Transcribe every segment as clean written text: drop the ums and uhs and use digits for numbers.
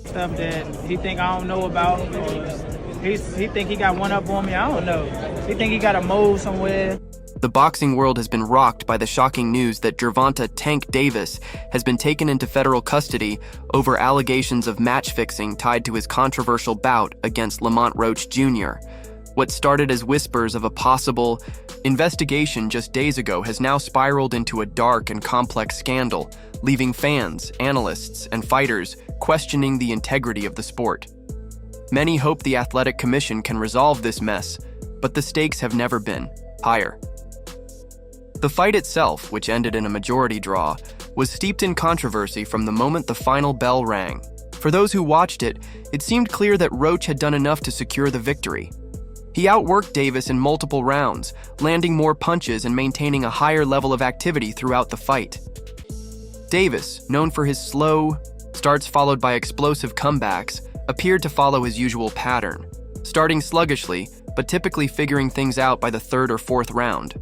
Stuff that he think I don't know about, or he think he got one up on me. I don't know. He think he got a mole somewhere. The boxing world has been rocked by the shocking news that Gervonta "Tank" Davis has been taken into federal custody over allegations of match fixing tied to his controversial bout against Lamont Roach Jr. What started as whispers of a possible investigation just days ago has now spiraled into a dark and complex scandal, leaving fans, analysts, and fighters questioning the integrity of the sport. Many hope the Athletic Commission can resolve this mess, but the stakes have never been higher. The fight itself, which ended in a majority draw, was steeped in controversy from the moment the final bell rang. For those who watched it, it seemed clear that Roach had done enough to secure the victory. He outworked Davis in multiple rounds, landing more punches and maintaining a higher level of activity throughout the fight. Davis, known for his slow starts followed by explosive comebacks, appeared to follow his usual pattern, starting sluggishly, but typically figuring things out by the third or fourth round.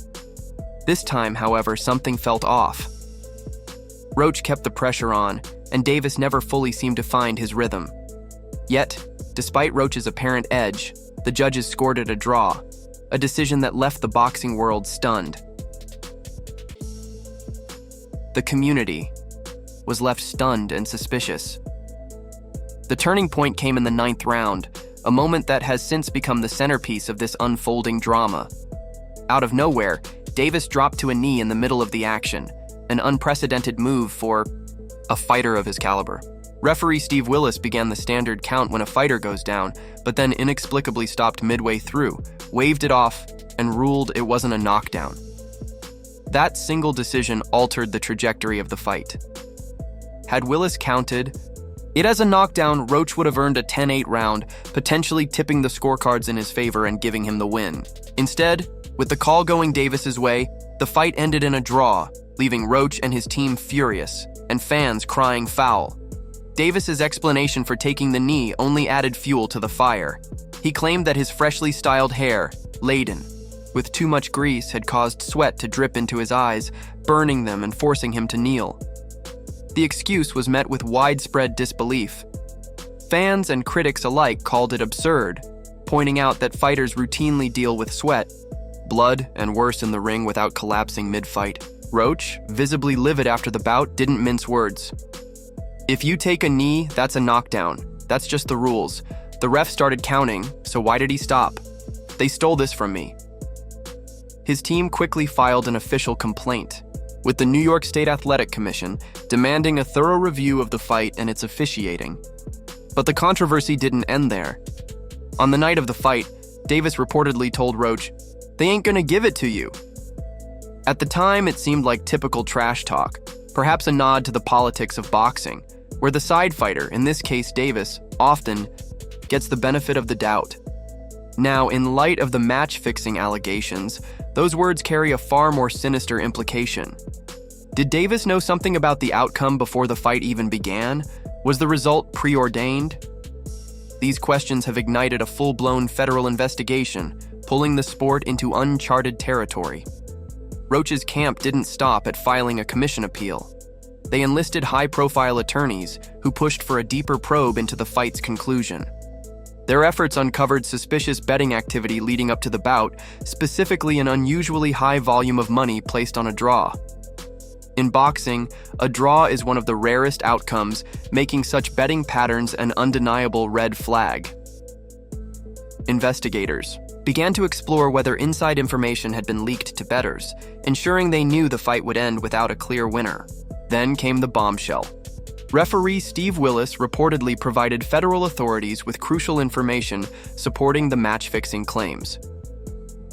This time, however, something felt off. Roach kept the pressure on, and Davis never fully seemed to find his rhythm. Yet, despite Roach's apparent edge, the judges scored it a draw, a decision that left the boxing world stunned. The community was left stunned and suspicious. The turning point came in the 9th round, a moment that has since become the centerpiece of this unfolding drama. Out of nowhere, Davis dropped to a knee in the middle of the action, an unprecedented move for a fighter of his caliber. Referee Steve Willis began the standard count when a fighter goes down, but then inexplicably stopped midway through, waved it off, and ruled it wasn't a knockdown. That single decision altered the trajectory of the fight. Had Willis counted it as a knockdown, Roach would have earned a 10-8 round, potentially tipping the scorecards in his favor and giving him the win. Instead, with the call going Davis's way, the fight ended in a draw, leaving Roach and his team furious, and fans crying foul. Davis's explanation for taking the knee only added fuel to the fire. He claimed that his freshly styled hair, laden with too much grease, had caused sweat to drip into his eyes, burning them and forcing him to kneel. The excuse was met with widespread disbelief. Fans and critics alike called it absurd, pointing out that fighters routinely deal with sweat, blood, and worse in the ring without collapsing mid-fight. Roach, visibly livid after the bout, didn't mince words. "If you take a knee, that's a knockdown. That's just the rules. The ref started counting, so why did he stop? They stole this from me." His team quickly filed an official complaint with the New York State Athletic Commission, demanding a thorough review of the fight and its officiating. But the controversy didn't end there. On the night of the fight, Davis reportedly told Roach, "They ain't gonna give it to you." At the time, it seemed like typical trash talk, perhaps a nod to the politics of boxing, where the side fighter, in this case Davis, often gets the benefit of the doubt. Now, in light of the match-fixing allegations, those words carry a far more sinister implication. Did Davis know something about the outcome before the fight even began? Was the result preordained? These questions have ignited a full-blown federal investigation, pulling the sport into uncharted territory. Roach's camp didn't stop at filing a commission appeal. They enlisted high-profile attorneys who pushed for a deeper probe into the fight's conclusion. Their efforts uncovered suspicious betting activity leading up to the bout, specifically an unusually high volume of money placed on a draw. In boxing, a draw is one of the rarest outcomes, making such betting patterns an undeniable red flag. Investigators began to explore whether inside information had been leaked to bettors, ensuring they knew the fight would end without a clear winner. Then came the bombshell. Referee Steve Willis reportedly provided federal authorities with crucial information supporting the match-fixing claims.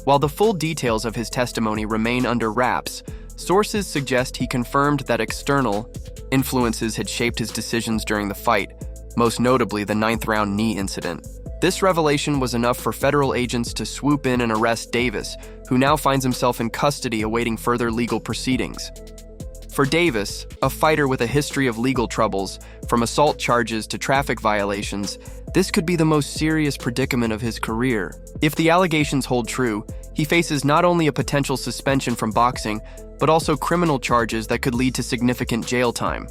While the full details of his testimony remain under wraps, sources suggest he confirmed that external influences had shaped his decisions during the fight, most notably the 9th-round knee incident. This revelation was enough for federal agents to swoop in and arrest Davis, who now finds himself in custody awaiting further legal proceedings. For Davis, a fighter with a history of legal troubles, from assault charges to traffic violations, this could be the most serious predicament of his career. If the allegations hold true, he faces not only a potential suspension from boxing, but also criminal charges that could lead to significant jail time.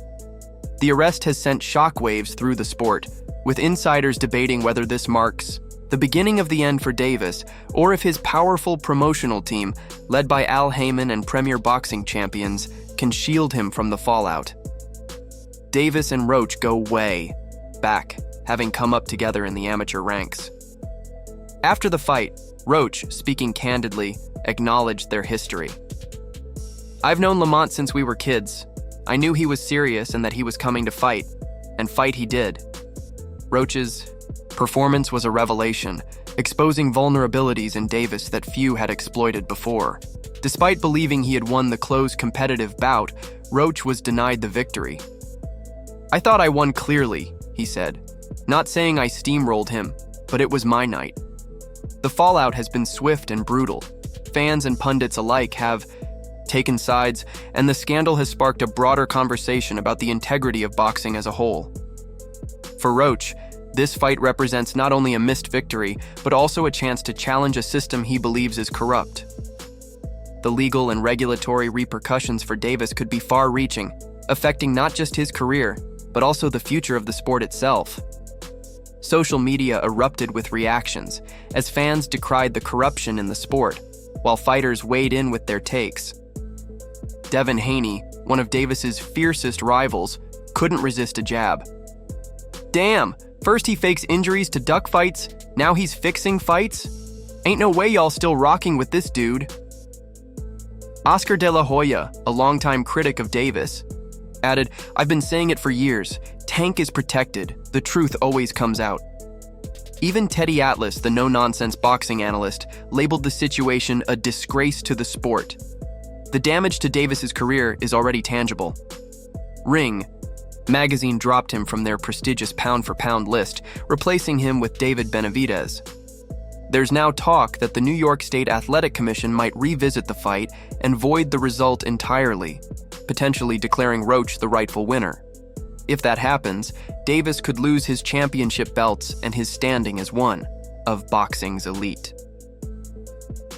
The arrest has sent shockwaves through the sport, with insiders debating whether this marks the beginning of the end for Davis, or if his powerful promotional team, led by Al Heyman and premier boxing champions, can shield him from the fallout. Davis and Roach go way back, having come up together in the amateur ranks. After the fight, Roach, speaking candidly, acknowledged their history. "I've known Lamont since we were kids. I knew he was serious and that he was coming to fight, and fight he did." Roach's performance was a revelation, exposing vulnerabilities in Davis that few had exploited before. Despite believing he had won the close competitive bout, Roach was denied the victory. "I thought I won clearly," he said. "Not saying I steamrolled him, but it was my night." The fallout has been swift and brutal. Fans and pundits alike have taken sides, and the scandal has sparked a broader conversation about the integrity of boxing as a whole. For Roach, this fight represents not only a missed victory, but also a chance to challenge a system he believes is corrupt. The legal and regulatory repercussions for Davis could be far-reaching, affecting not just his career, but also the future of the sport itself. Social media erupted with reactions, as fans decried the corruption in the sport, while fighters weighed in with their takes. Devin Haney, one of Davis's fiercest rivals, couldn't resist a jab. "Damn, first he fakes injuries to duck fights, now he's fixing fights? Ain't no way y'all still rocking with this dude." Oscar De La Hoya, a longtime critic of Davis, added, "I've been saying it for years. Tank is protected. The truth always comes out." Even Teddy Atlas, the no-nonsense boxing analyst, labeled the situation a disgrace to the sport. The damage to Davis's career is already tangible. Ring magazine dropped him from their prestigious pound-for-pound list, replacing him with David Benavidez. There's now talk that the New York State Athletic Commission might revisit the fight and void the result entirely, potentially declaring Roach the rightful winner. If that happens, Davis could lose his championship belts and his standing as one of boxing's elite.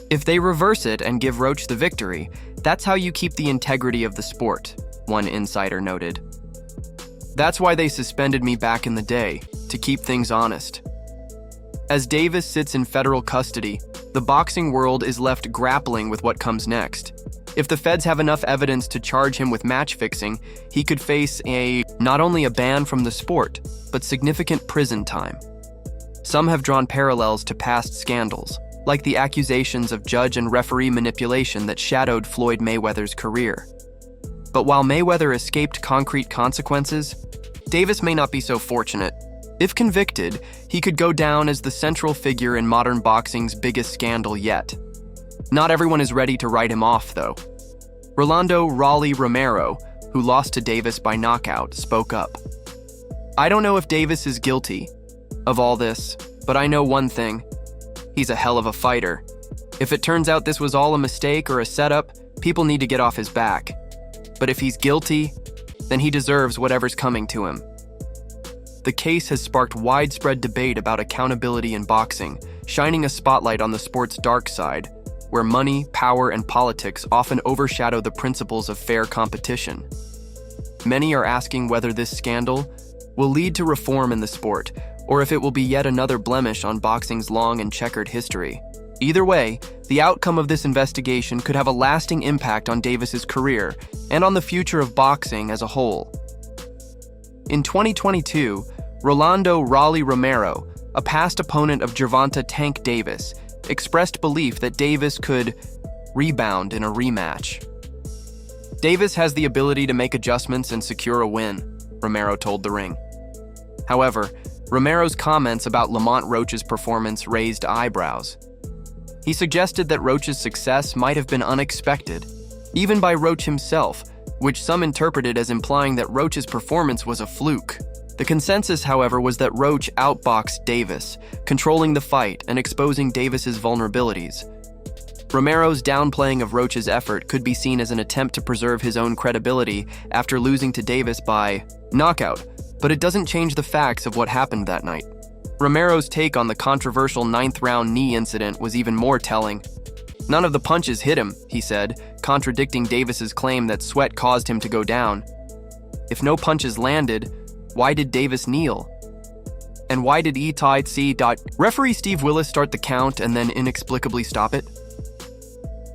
If they reverse it and give Roach the victory, that's how you keep the integrity of the sport, one insider noted. "That's why they suspended me back in the day, to keep things honest." As Davis sits in federal custody, the boxing world is left grappling with what comes next. If the feds have enough evidence to charge him with match fixing, he could face not only a ban from the sport, but significant prison time. Some have drawn parallels to past scandals, like the accusations of judge and referee manipulation that shadowed Floyd Mayweather's career. But while Mayweather escaped concrete consequences, Davis may not be so fortunate. If convicted, he could go down as the central figure in modern boxing's biggest scandal yet. Not everyone is ready to write him off, though. Rolando "Raleigh" Romero, who lost to Davis by knockout, spoke up. "I don't know if Davis is guilty of all this, but I know one thing. He's a hell of a fighter. If it turns out this was all a mistake or a setup, people need to get off his back. But if he's guilty, then he deserves whatever's coming to him." The case has sparked widespread debate about accountability in boxing, shining a spotlight on the sport's dark side, where money, power, and politics often overshadow the principles of fair competition. Many are asking whether this scandal will lead to reform in the sport, or if it will be yet another blemish on boxing's long and checkered history. Either way, the outcome of this investigation could have a lasting impact on Davis's career and on the future of boxing as a whole. In 2022, Rolando "Raleigh" Romero, a past opponent of Gervonta "Tank" Davis, expressed belief that Davis could rebound in a rematch. "Davis has the ability to make adjustments and secure a win," Romero told The Ring. However, Romero's comments about Lamont Roach's performance raised eyebrows. He suggested that Roach's success might have been unexpected, even by Roach himself, which some interpreted as implying that Roach's performance was a fluke. The consensus, however, was that Roach outboxed Davis, controlling the fight and exposing Davis's vulnerabilities. Romero's downplaying of Roach's effort could be seen as an attempt to preserve his own credibility after losing to Davis by knockout, but it doesn't change the facts of what happened that night. Romero's take on the controversial ninth-round knee incident was even more telling. "None of the punches hit him," he said, contradicting Davis's claim that sweat caused him to go down. If no punches landed, why did Davis kneel? And why did Referee Steve Willis start the count and then inexplicably stop it?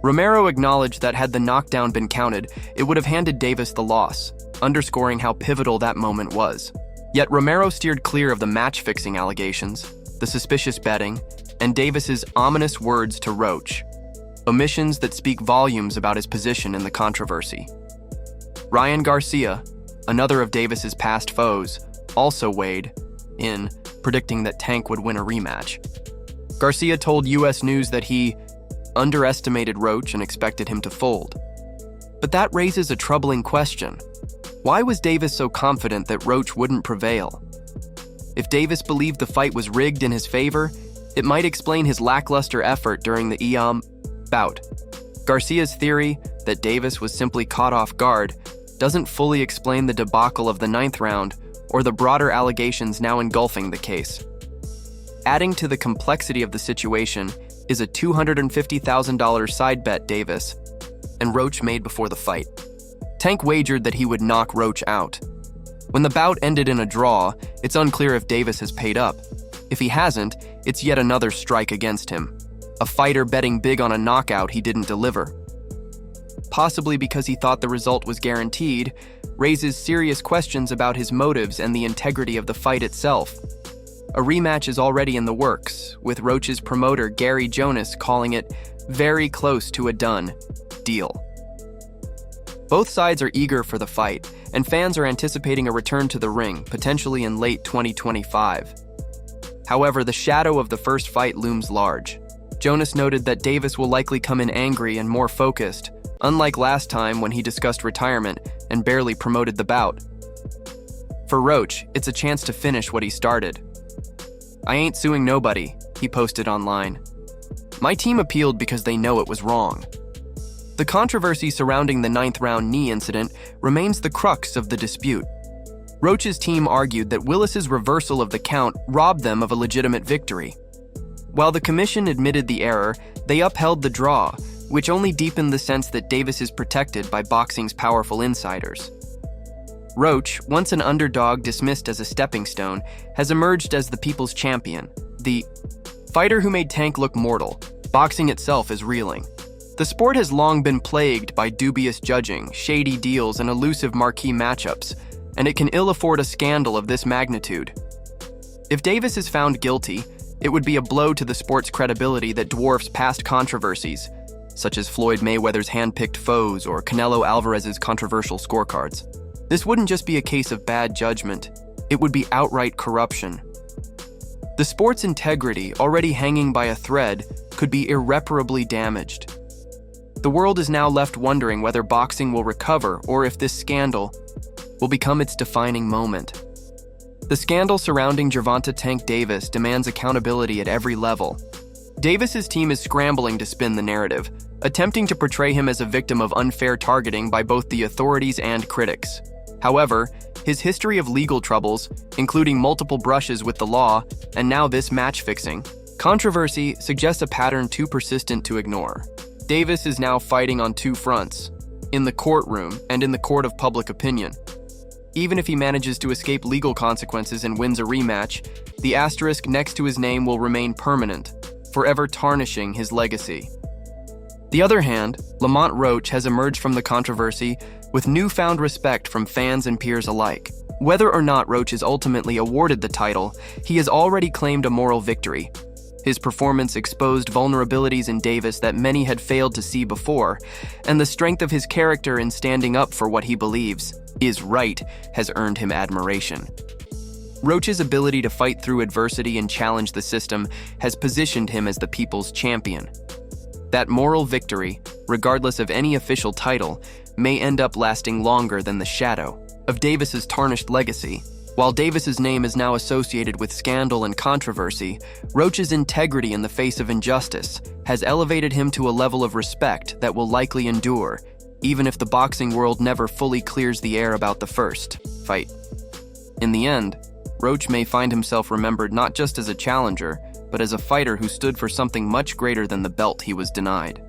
Romero acknowledged that had the knockdown been counted, it would have handed Davis the loss, underscoring how pivotal that moment was. Yet Romero steered clear of the match-fixing allegations, the suspicious betting, and Davis's ominous words to Roach, omissions that speak volumes about his position in the controversy. Ryan Garcia, another of Davis's past foes, also weighed in, predicting that Tank would win a rematch. Garcia told U.S. News that he underestimated Roach and expected him to fold. But that raises a troubling question. Why was Davis so confident that Roach wouldn't prevail? If Davis believed the fight was rigged in his favor, it might explain his lackluster effort during the bout. Garcia's theory that Davis was simply caught off guard doesn't fully explain the debacle of the 9th round or the broader allegations now engulfing the case. Adding to the complexity of the situation is a $250,000 side bet Davis and Roach made before the fight. Tank wagered that he would knock Roach out. When the bout ended in a draw, it's unclear if Davis has paid up. If he hasn't, it's yet another strike against him. A fighter betting big on a knockout he didn't deliver. Possibly because he thought the result was guaranteed, raises serious questions about his motives and the integrity of the fight itself. A rematch is already in the works, with Roach's promoter Gary Jonas calling it very close to a done deal. Both sides are eager for the fight, and fans are anticipating a return to the ring, potentially in late 2025. However, the shadow of the first fight looms large. Jonas noted that Davis will likely come in angry and more focused, unlike last time when he discussed retirement and barely promoted the bout. For Roach, it's a chance to finish what he started. "I ain't suing nobody," he posted online. "My team appealed because they know it was wrong." The controversy surrounding the 9th round knee incident remains the crux of the dispute. Roach's team argued that Willis's reversal of the count robbed them of a legitimate victory. While the commission admitted the error, they upheld the draw, which only deepened the sense that Davis is protected by boxing's powerful insiders. Roach, once an underdog dismissed as a stepping stone, has emerged as the people's champion, the fighter who made Tank look mortal. Boxing itself is reeling. The sport has long been plagued by dubious judging, shady deals, and elusive marquee matchups, and it can ill afford a scandal of this magnitude. If Davis is found guilty, it would be a blow to the sport's credibility that dwarfs past controversies, such as Floyd Mayweather's hand-picked foes or Canelo Alvarez's controversial scorecards. This wouldn't just be a case of bad judgment, it would be outright corruption. The sport's integrity, already hanging by a thread, could be irreparably damaged. The world is now left wondering whether boxing will recover or if this scandal will become its defining moment. The scandal surrounding Gervonta "Tank" Davis demands accountability at every level. Davis's team is scrambling to spin the narrative, attempting to portray him as a victim of unfair targeting by both the authorities and critics. However, his history of legal troubles, including multiple brushes with the law, and now this match-fixing controversy, suggests a pattern too persistent to ignore. Davis is now fighting on two fronts, in the courtroom and in the court of public opinion. Even if he manages to escape legal consequences and wins a rematch, the asterisk next to his name will remain permanent, forever tarnishing his legacy. The other hand, Lamont Roach has emerged from the controversy with newfound respect from fans and peers alike. Whether or not Roach is ultimately awarded the title, he has already claimed a moral victory. His performance exposed vulnerabilities in Davis that many had failed to see before, and the strength of his character in standing up for what he believes is right has earned him admiration. Roach's ability to fight through adversity and challenge the system has positioned him as the people's champion. That moral victory, regardless of any official title, may end up lasting longer than the shadow of Davis's tarnished legacy. While Davis's name is now associated with scandal and controversy, Roach's integrity in the face of injustice has elevated him to a level of respect that will likely endure, even if the boxing world never fully clears the air about the first fight. In the end, Roach may find himself remembered not just as a challenger, but as a fighter who stood for something much greater than the belt he was denied.